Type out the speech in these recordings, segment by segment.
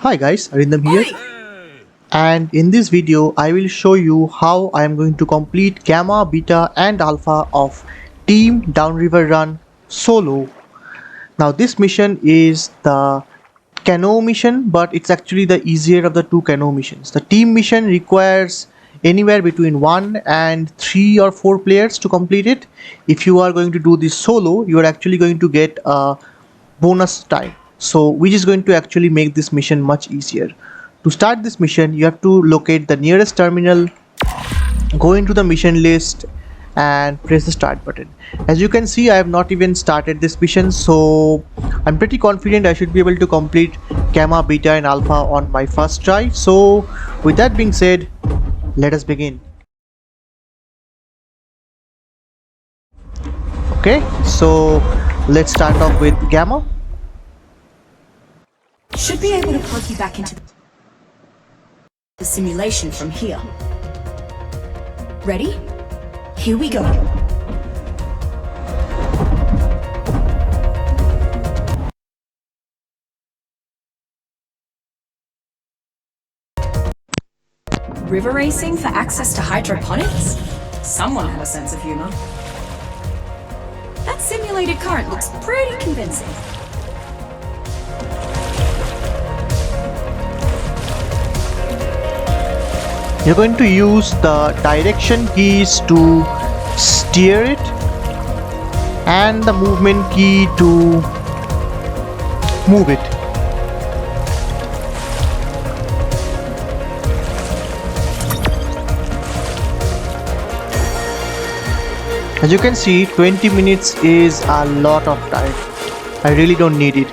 Hi guys, Arindam here, and in this video I will show you how I am going to complete Gamma, Beta and Alpha of Team Downriver Run solo. Now this mission is the canoe mission, but it's actually the easier of the two canoe missions. The team mission requires anywhere between 1 and 3 or 4 players to complete it. If you are going to do this solo, you are actually going to get a bonus time, so which is going to actually make this mission much easier. To start this mission, you have to locate the nearest terminal, go into the mission list and press the start button. As you can see, I have not even started this mission, so I'm pretty confident I should be able to complete Gamma, Beta and Alpha on my first try. So with that being said, let us begin. Okay, so let's start off with Gamma. Should be able to plug you back into the simulation from here. Ready? Here we go. River racing for access to hydroponics? Someone had a sense of humor. That simulated current looks pretty convincing. You're going to use the direction keys to steer it and the movement key to move it. As you can see, 20 minutes is a lot of time. I really don't need it.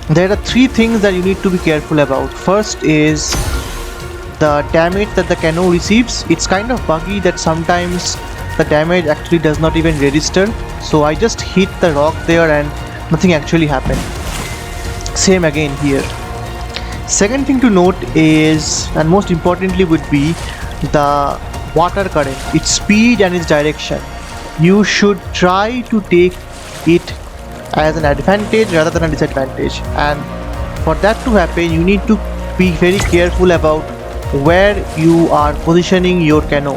There are 3 things that you need to be careful about. First is the damage that the canoe receives. It's kind of buggy that sometimes the damage actually does not even register. So I just hit the rock there and nothing actually happened. Same again here. Second thing to note is, and most importantly would be, the water current, its speed and its direction. You should try to take it as an advantage rather than a disadvantage, and for that to happen you need to be very careful about where you are positioning your canoe,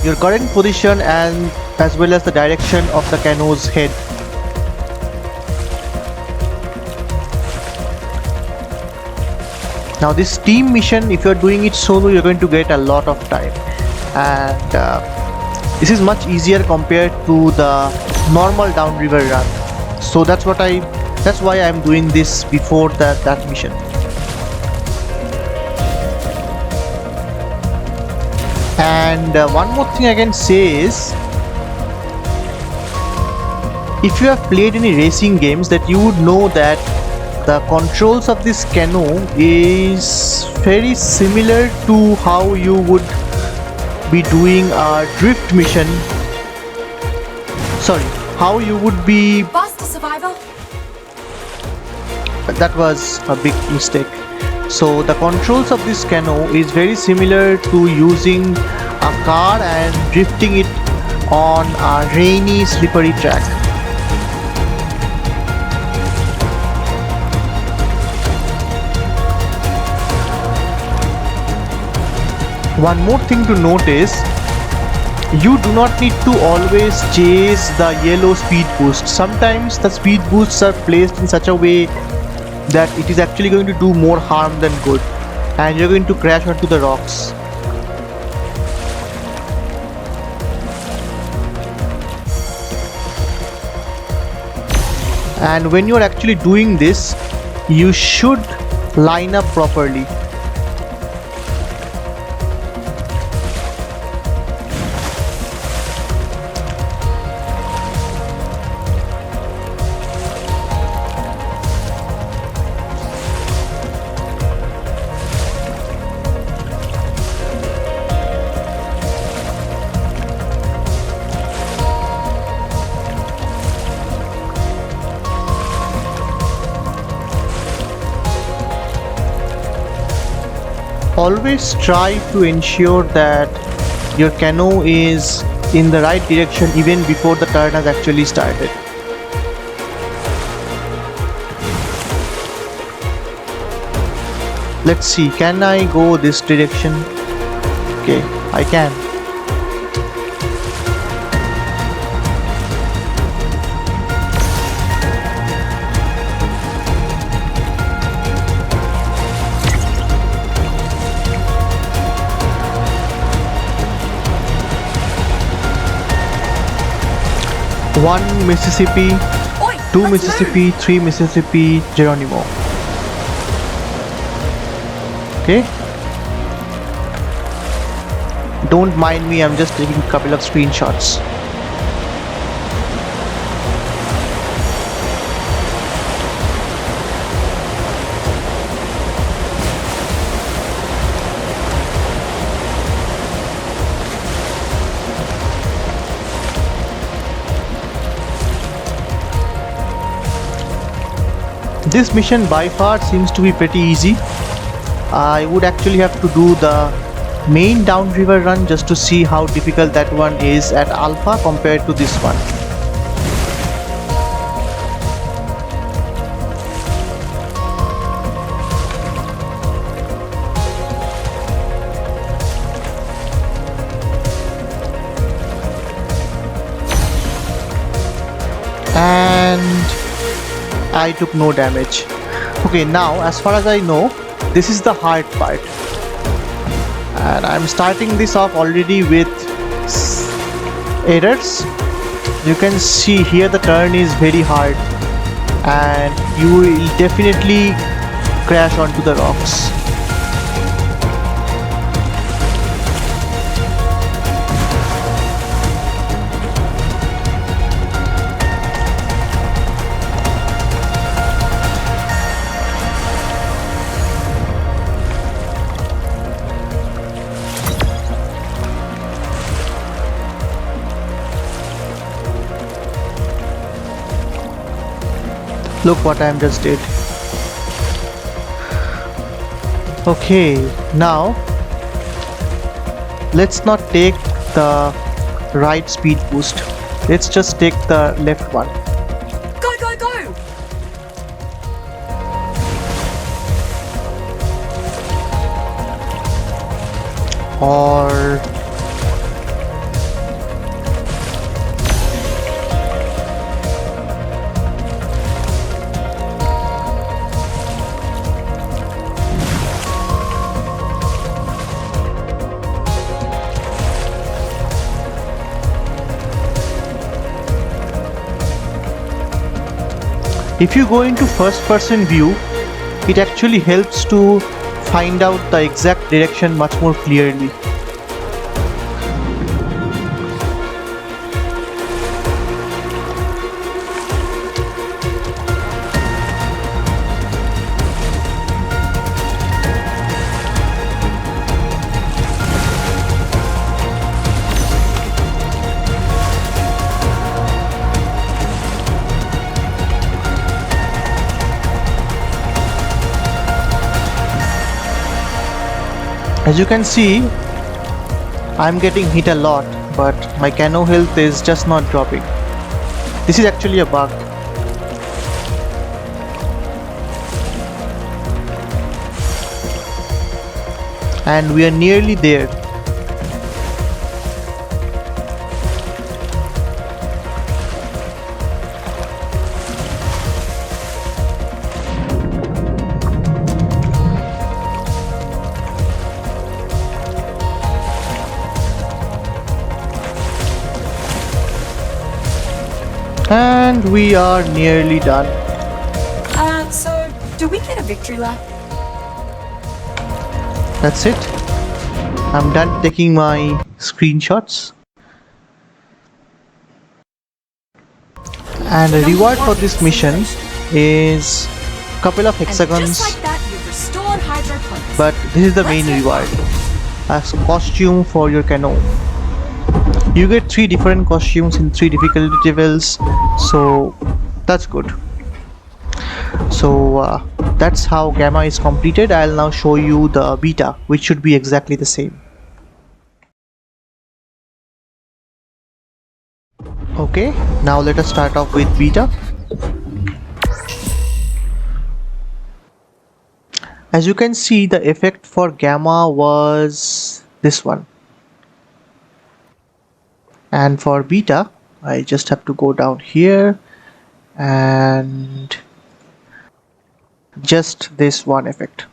your current position, and as well as the direction of the canoe's head. Now this team mission, if you're doing it solo, you're going to get a lot of time, and this is much easier compared to the normal downriver run. So that's why I'm doing this before that mission. And one more thing I can say is, if you have played any racing games, that you would know that the controls of this canoe is very similar to how you would be doing a drift mission. Sorry, how you would be... Faster, survivor! That was a big mistake. So the controls of this canoe is very similar to using a car and drifting it on a rainy, slippery track. One more thing to note is, you do not need to always chase the yellow speed boost. Sometimes the speed boosts are placed in such a way that it is actually going to do more harm than good, and you're going to crash onto the rocks. And when you're actually doing this, you should line up properly. Always try to ensure that your canoe is in the right direction even before the turn has actually started. Let's see, can I go this direction? Okay, I can. One Mississippi, Oi, two let's Mississippi, three Mississippi, Geronimo. Okay. Don't mind me, I'm just taking a couple of screenshots. This mission by far seems to be pretty easy. I would actually have to do the main downriver run just to see how difficult that one is at alpha compared to this one. And I took no damage. Okay, now as far as I know, this is the hard part. And I'm starting this off already with errors. You can see here the turn is very hard and you will definitely crash onto the rocks. Look what I just did. Okay, now let's not take the right speed boost. Let's just take the left one. Go, go, go! Or if you go into first person view, it actually helps to find out the exact direction much more clearly. As you can see, I'm getting hit a lot, but my cano health is just not dropping. This is actually a bug. And we are nearly there. And we are nearly done. So, do we get a victory lap? That's it. I'm done taking my screenshots. And the reward for this mission is a couple of And hexagons, just like that, you've restored hydroponics. but this is the main Let's reward. A costume for your canoe. You get 3 different costumes in 3 difficulty levels, so that's good. So that's how Gamma is completed. I'll now show you the beta, which should be exactly the same. Okay, now let us start off with beta. As you can see, the effect for gamma was this one, and for beta I just have to go down here and just this one effect.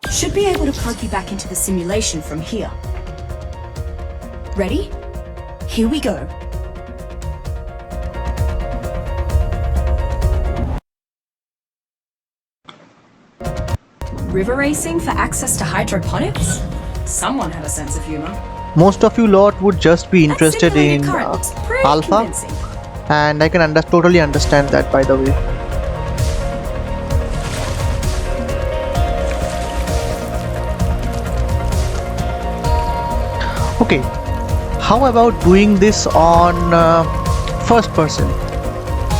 Should be able to plug you back into the simulation from here. Ready? Here we go. River racing for access to hydroponics? Someone had a sense of humor. Most of you lot would just be interested That simulated in current looks pretty alpha, convincing. and I can totally understand that, by the way. Okay, how about doing this on first person?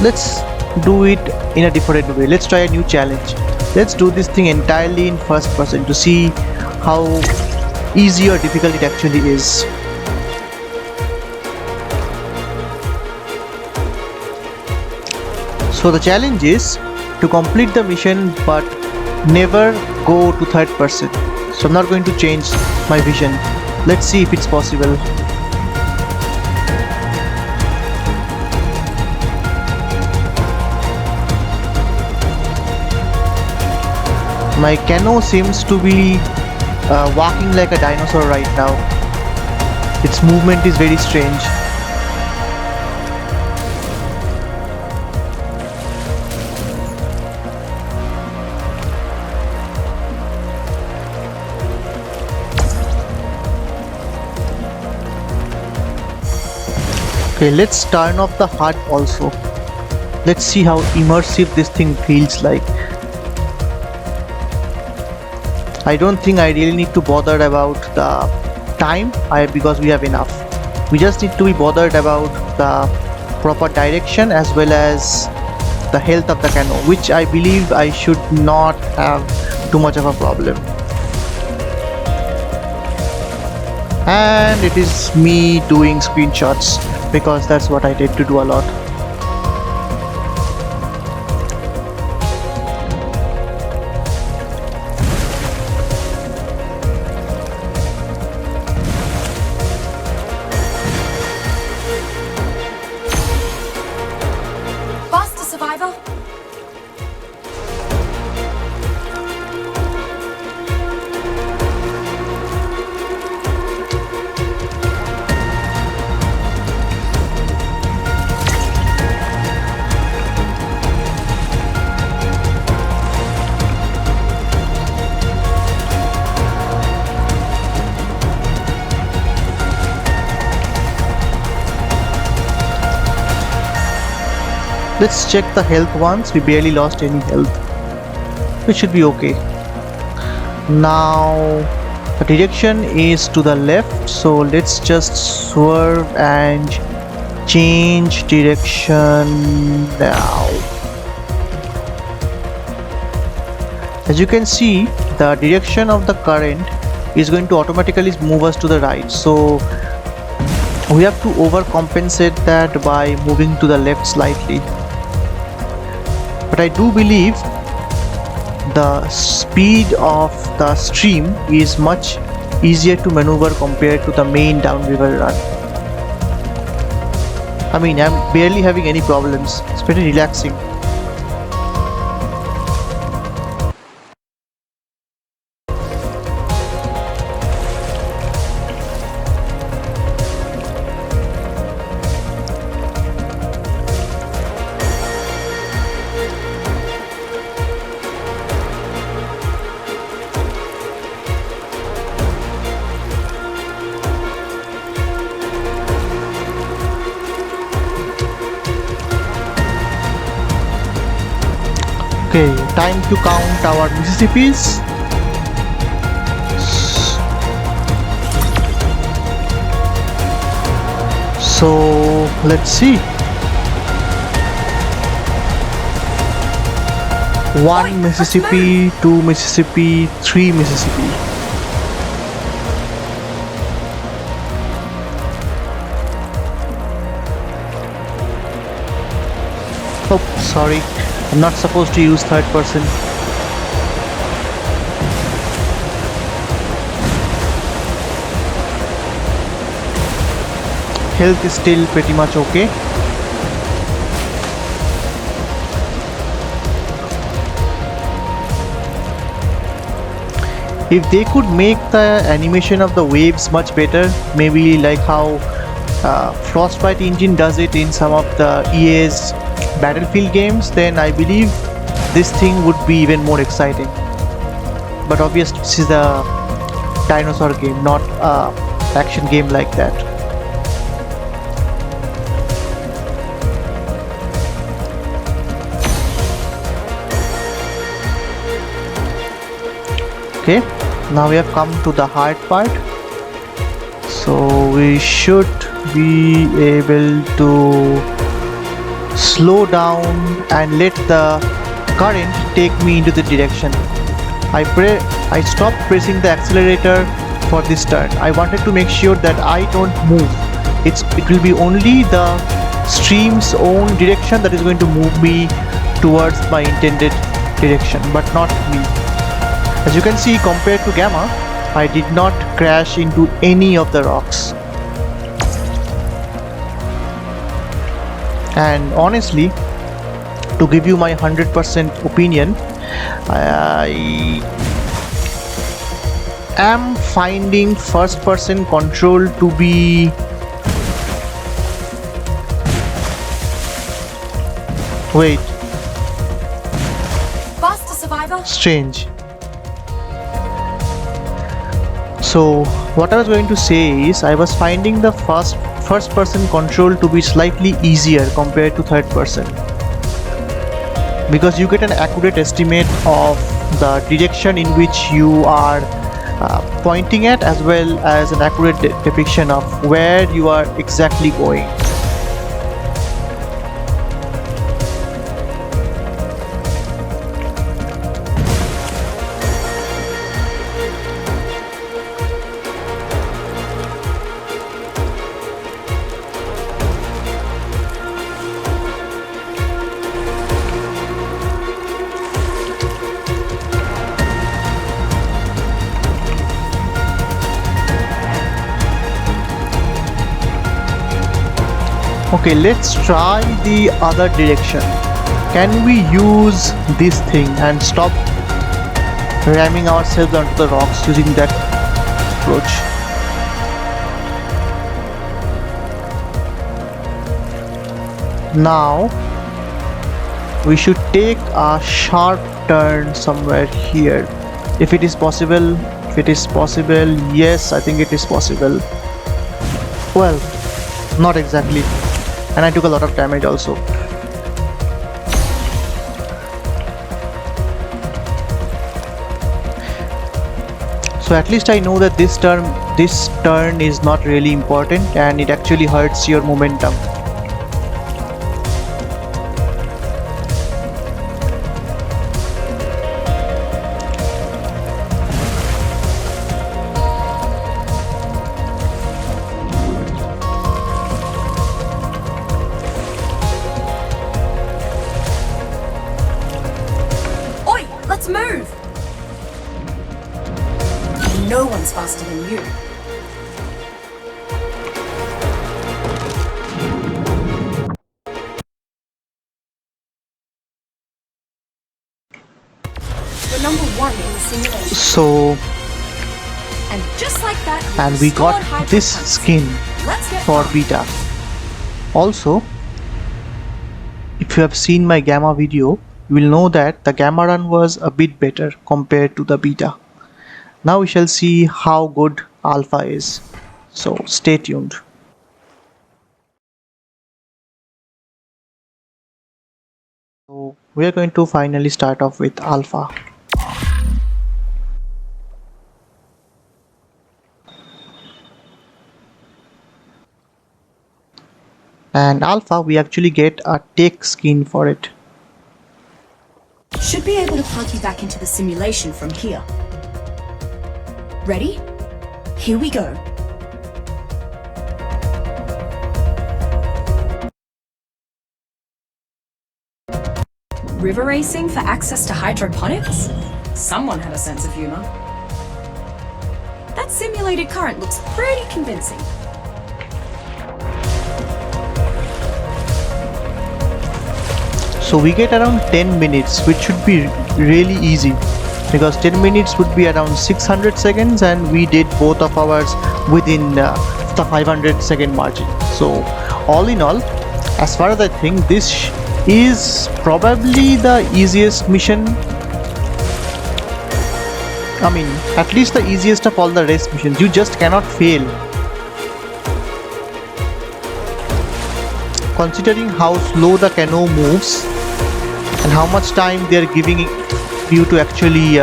Let's do it in a different way. Let's try a new challenge. Let's do this thing entirely in first person to see how easy or difficult it actually is. So the challenge is to complete the mission but never go to third person. So I'm not going to change my vision. Let's see if it's possible. My canoe seems to be walking like a dinosaur right now. Its movement is very strange. Okay, let's turn off the HUD also. Let's see how immersive this thing feels like. I don't think I really need to bother about the time because we have enough. We just need to be bothered about the proper direction as well as the health of the canoe, which I believe I should not have too much of a problem. And it is me doing screenshots because that's what I tend to do a lot. Faster, survivor! Let's check the health once. We barely lost any health. It should be okay. Now the direction is to the left, so let's just swerve and change direction now. As you can see, the direction of the current is going to automatically move us to the right, so we have to overcompensate that by moving to the left slightly. But I do believe the speed of the stream is much easier to maneuver compared to the main downriver run. I mean, I'm barely having any problems. It's pretty relaxing. Okay, time to count our Mississippis. So let's see. 1 Mississippi, 2 Mississippi, 3 Mississippi. Oh, sorry. I'm not supposed to use third person. health is still pretty much okay. If they could make the animation of the waves much better, maybe like how Frostbite engine does it in some of the EA's Battlefield games, then I believe this thing would be even more exciting. But obviously this is a dinosaur game, not a action game like that. Okay, now we have come to the hard part. So we should be able to slow down and let the current take me into the direction. I stopped pressing the accelerator for this turn. I wanted to make sure that I don't move. It will be only the stream's own direction that is going to move me towards my intended direction, but not me. As you can see, compared to Gamma, I did not crash into any of the rocks. And honestly, to give you my 100% opinion, I am finding first person control to be Faster, survivor. strange. So what I was going to say is I was finding the first person control to be slightly easier compared to third person, because you get an accurate estimate of the direction in which you are pointing at, as well as an accurate depiction of where you are exactly going. Okay, let's try the other direction. Can we use this thing and stop ramming ourselves onto the rocks using that approach? Now we should take a sharp turn somewhere here, if it is possible. Yes, I think it is possible. Well, not exactly, and I took a lot of damage also. So at least I know that this turn is not really important, and it actually hurts your momentum. Let's move! No one's faster than you. We're number one in the simulation. So, and just like that, and we got this skin for beta. Also, if you have seen my Gamma video, you will know that the Gamma run was a bit better compared to the beta. Now we shall see how good Alpha is. So stay tuned. So we are going to finally start off with Alpha. And Alpha, we actually get a tech skin for it. Should be able to plug you back into the simulation from here. Ready? Here we go. River racing for access to hydroponics? Someone had a sense of humor. That simulated current looks pretty convincing. So we get around 10 minutes, which should be really easy, because 10 minutes would be around 600 seconds, and we did both of ours within the 500-second margin. So all in all, as far as I think, this is probably the easiest mission. I mean, at least the easiest of all the race missions. You just cannot fail. Considering how slow the canoe moves and how much time they are giving you to actually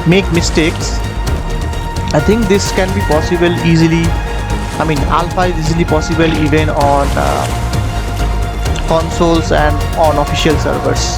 make mistakes, I think this can be possible easily. I mean, alpha is easily possible even on consoles and on official servers.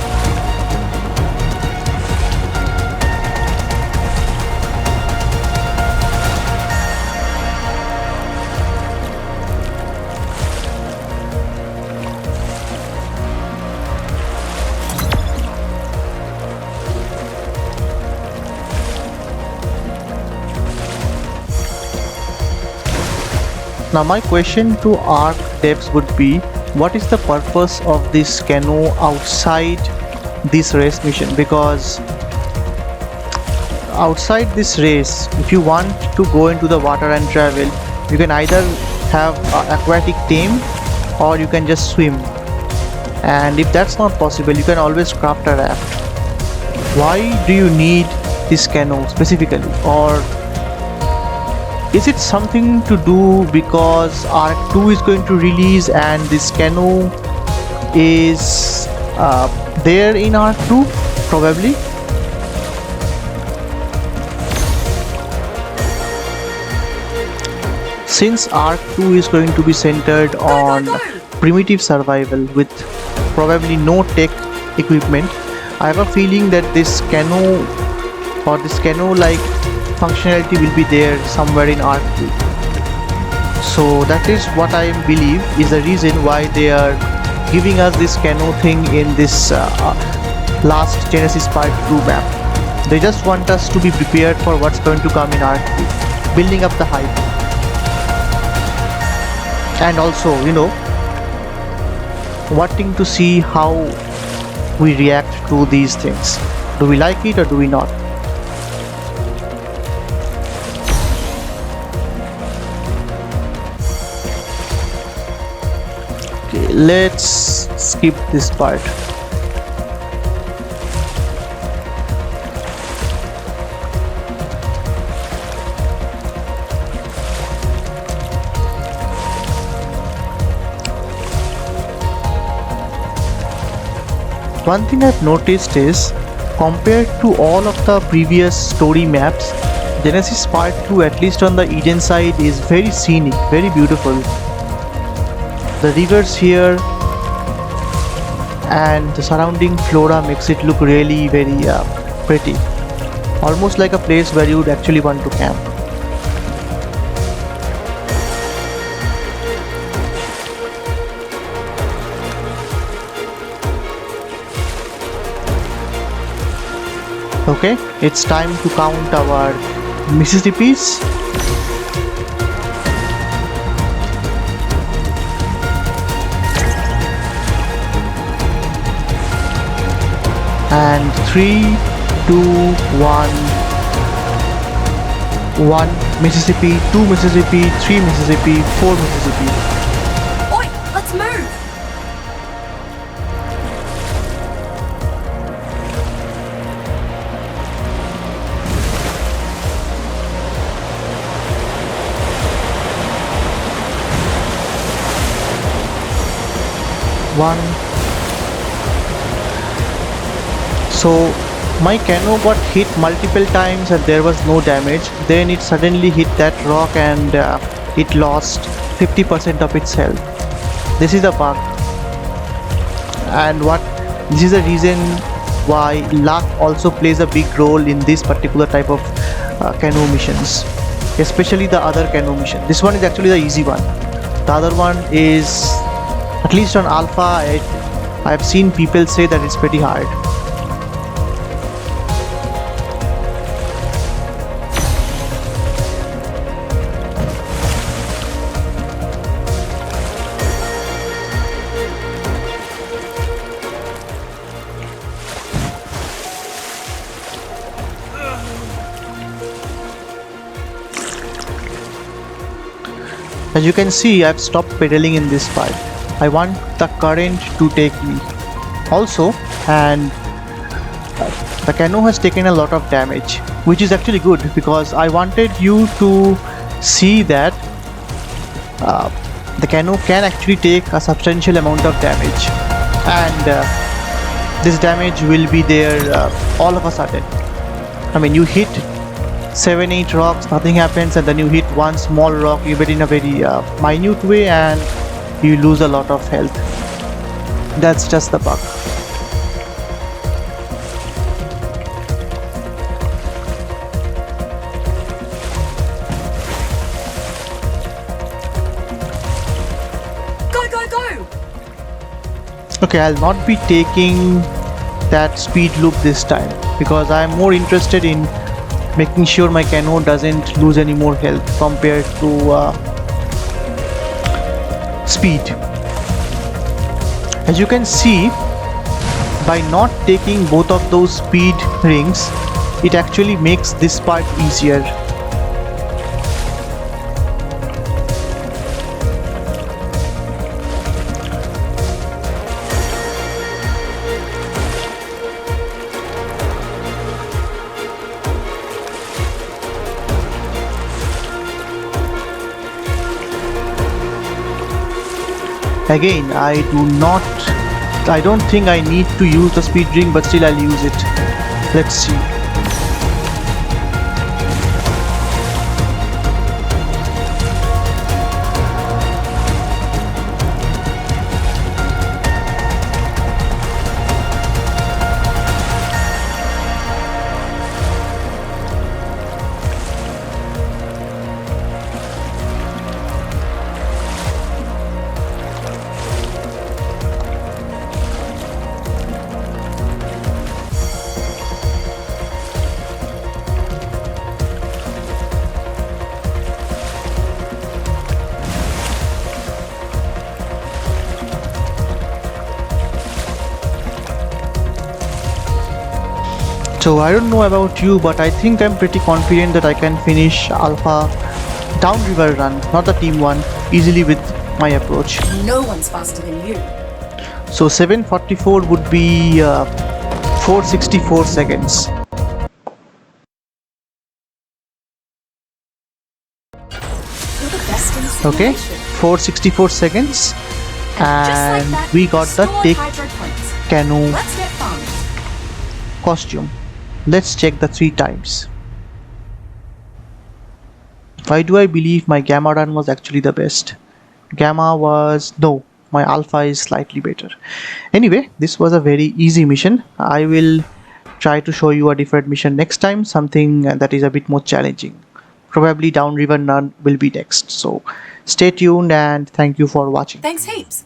Now my question to ARC devs would be, what is the purpose of this canoe outside this race mission? Because outside this race, if you want to go into the water and travel, you can either have aquatic tame or you can just swim. And if that's not possible, you can always craft a raft. Why do you need this canoe specifically? Or is it something to do because Arc 2 is going to release and this canoe is there in Arc 2? Probably. Since Arc 2 is going to be centered on primitive survival with probably no tech equipment, I have a feeling that this canoe or this canoe-like functionality will be there somewhere in Arc 2. So that is what I believe is the reason why they are giving us this canoe thing in this last Genesis Part 2 map. They just want us to be prepared for what's going to come in Arc 2, building up the hype. And also, you know, wanting to see how we react to these things. Do we like it or do we not? Okay, let's skip this part. One thing I've noticed is, compared to all of the previous story maps, Genesis Part 2, at least on the Eden side, is very scenic, very beautiful. The rivers here and the surrounding flora makes it look really very pretty. Almost like a place where you would actually want to camp. Okay, it's time to count our Mississippis. And 3, 2, 1. 1 Mississippi, 2 Mississippi, 3 Mississippi, 4 Mississippi. Oi, let's move! One. So my canoe got hit multiple times and there was no damage. Then it suddenly hit that rock and it lost 50% of its health. This is the bug. And this is the reason why luck also plays a big role in this particular type of canoe missions, especially the other canoe mission. This one is actually the easy one. The other one is, at least on alpha, I've seen people say that it's pretty hard. As you can see, I've stopped pedaling in this part. I want the current to take me. Also, and the canoe has taken a lot of damage, which is actually good because I wanted you to see that the canoe can actually take a substantial amount of damage, and this damage will be there all of a sudden. I mean, you hit 7-8 rocks, nothing happens, and then you hit one small rock, you hit in a very minute way, and you lose a lot of health. That's just the bug. Go, go, go! Okay, I'll not be taking that speed loop this time because I'm more interested in making sure my canoe doesn't lose any more health compared to speed. As you can see, by not taking both of those speed rings, it actually makes this part easier. Again, I don't think I need to use the speed ring, but still I'll use it. Let's see. So I don't know about you, but I think I'm pretty confident that I can finish Alpha Downriver Run, not the Team 1, easily with my approach. No one's faster than you. So 744 would be 464 seconds. You're the best in the Okay, simulation. 464 seconds, Just like and that, we got the stored tick hydro points. canoe Let's get fun. costume. Let's check the 3 times. Why do I believe my Gamma run was actually the best? Gamma was... no, my Alpha is slightly better. Anyway, this was a very easy mission. I will try to show you a different mission next time, something that is a bit more challenging. Probably Downriver Run will be next. So stay tuned and thank you for watching. Thanks heaps.